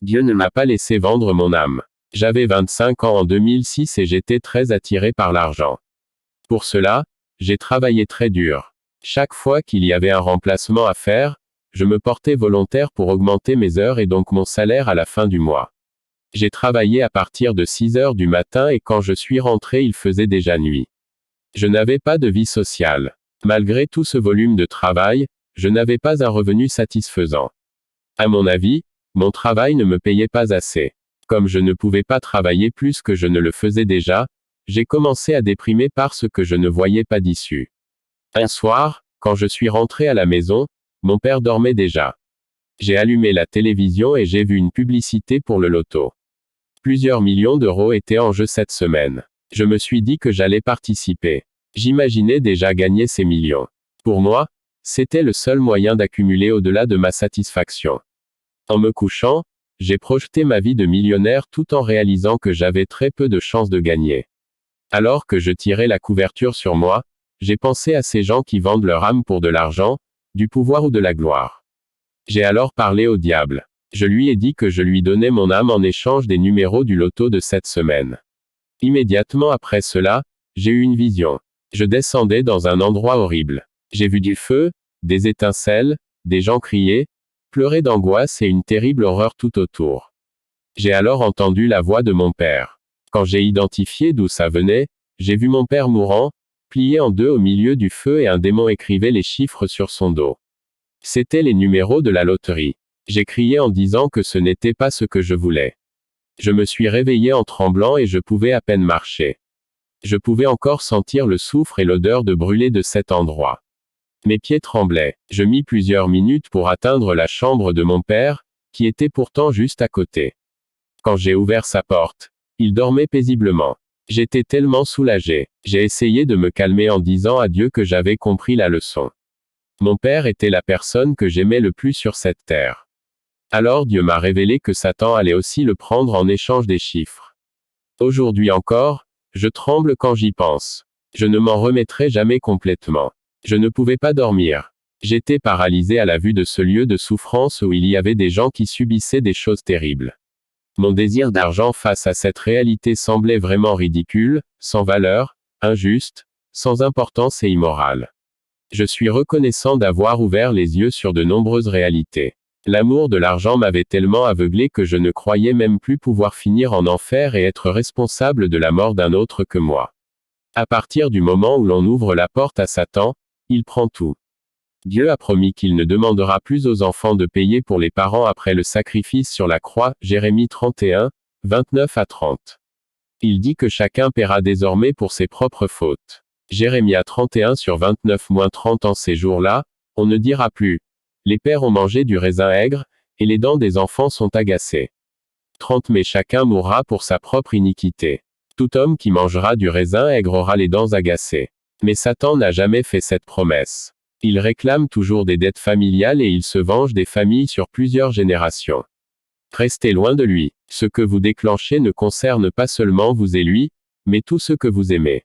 Dieu ne m'a pas laissé vendre mon âme. J'avais 25 ans en 2006 et j'étais très attiré par l'argent. Pour cela, j'ai travaillé très dur. Chaque fois qu'il y avait un remplacement à faire, je me portais volontaire pour augmenter mes heures et donc mon salaire à la fin du mois. J'ai travaillé à partir de 6 heures du matin et quand je suis rentré il faisait déjà nuit. Je n'avais pas de vie sociale. Malgré tout ce volume de travail, je n'avais pas un revenu satisfaisant. À mon avis, mon travail ne me payait pas assez. Comme je ne pouvais pas travailler plus que je ne le faisais déjà, j'ai commencé à déprimer parce que je ne voyais pas d'issue. Un soir, quand je suis rentré à la maison, mon père dormait déjà. J'ai allumé la télévision et j'ai vu une publicité pour le loto. Plusieurs millions d'euros étaient en jeu cette semaine. Je me suis dit que j'allais participer. J'imaginais déjà gagner ces millions. Pour moi, c'était le seul moyen d'accumuler au-delà de ma satisfaction. En me couchant, j'ai projeté ma vie de millionnaire tout en réalisant que j'avais très peu de chances de gagner. Alors que je tirais la couverture sur moi, j'ai pensé à ces gens qui vendent leur âme pour de l'argent, du pouvoir ou de la gloire. J'ai alors parlé au diable. Je lui ai dit que je lui donnais mon âme en échange des numéros du loto de cette semaine. Immédiatement après cela, j'ai eu une vision. Je descendais dans un endroit horrible. J'ai vu du feu, des étincelles, des gens crier, pleurer d'angoisse et une terrible horreur tout autour. J'ai alors entendu la voix de mon père. Quand j'ai identifié d'où ça venait, j'ai vu mon père mourant, plié en deux au milieu du feu et un démon écrivait les chiffres sur son dos. C'étaient les numéros de la loterie. J'ai crié en disant que ce n'était pas ce que je voulais. Je me suis réveillé en tremblant et je pouvais à peine marcher. Je pouvais encore sentir le soufre et l'odeur de brûlé de cet endroit. Mes pieds tremblaient. Je mis plusieurs minutes pour atteindre la chambre de mon père, qui était pourtant juste à côté. Quand j'ai ouvert sa porte, il dormait paisiblement. J'étais tellement soulagé. J'ai essayé de me calmer en disant à Dieu que j'avais compris la leçon. Mon père était la personne que j'aimais le plus sur cette terre. Alors Dieu m'a révélé que Satan allait aussi le prendre en échange des chiffres. Aujourd'hui encore, je tremble quand j'y pense. Je ne m'en remettrai jamais complètement. Je ne pouvais pas dormir. J'étais paralysé à la vue de ce lieu de souffrance où il y avait des gens qui subissaient des choses terribles. Mon désir d'argent face à cette réalité semblait vraiment ridicule, sans valeur, injuste, sans importance et immorale. Je suis reconnaissant d'avoir ouvert les yeux sur de nombreuses réalités. L'amour de l'argent m'avait tellement aveuglé que je ne croyais même plus pouvoir finir en enfer et être responsable de la mort d'un autre que moi. À partir du moment où l'on ouvre la porte à Satan, il prend tout. Dieu a promis qu'il ne demandera plus aux enfants de payer pour les parents après le sacrifice sur la croix, Jérémie 31, 29 à 30. Il dit que chacun paiera désormais pour ses propres fautes. Jérémie 31 sur 29-30 en ces jours-là, on ne dira plus. Les pères ont mangé du raisin aigre, et les dents des enfants sont agacées. 30 Mais chacun mourra pour sa propre iniquité. Tout homme qui mangera du raisin aigre aura les dents agacées. Mais Satan n'a jamais fait cette promesse. Il réclame toujours des dettes familiales et il se venge des familles sur plusieurs générations. Restez loin de lui. Ce que vous déclenchez ne concerne pas seulement vous et lui, mais tous ceux que vous aimez.